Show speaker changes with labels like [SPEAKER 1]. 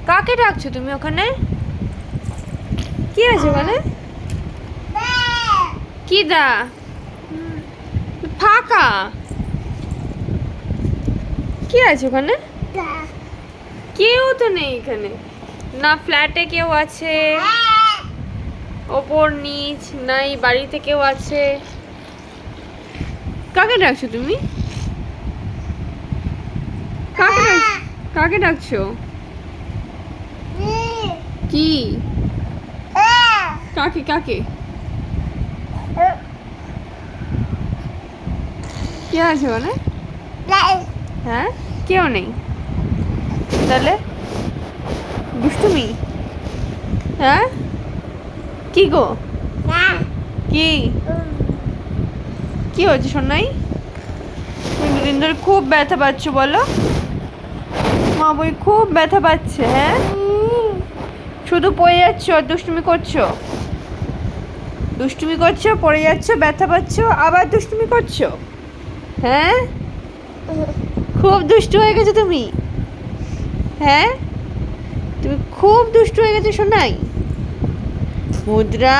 [SPEAKER 1] কাকে ডাকছো তুমি ওখানে? কি আছে ওখানে? কি দা? ফাঁকা। কি আছে ওখানে? কেউ তো নেই এখানে। না ফ্ল্যাটে কেউ আছে, ওপর নিচ নাই, বাড়িতে কেউ আছে। কাকে ডাকছো তুমি? কাকে ডাকছো? কি? কাকে কাকে? কে আছে ওখানে? হ্যাঁ, কেউ নেই। তাহলে দুষ্টুমি? হ্যাঁ, কি গো? কি কি হয়েছে সোনাই? তুমি দুদিন ধরে খুব ব্যথা পাচ্ছ বলো? মা বই খুব ব্যথা পাচ্ছে। হ্যাঁ, শুধু পড়ে যাচ্ছ আর দুষ্টুমি করছো। দুষ্টুমি করছো, পড়ে যাচ্ছ, ব্যথা পাচ্ছ, আবার দুষ্টুমি করছো। হ্যাঁ, খুব দুষ্টু হয়ে গেছো তুমি। হ্যাঁ, তুমি খুব দুষ্টু হয়ে গেছো সোনাই। মুদ্রা।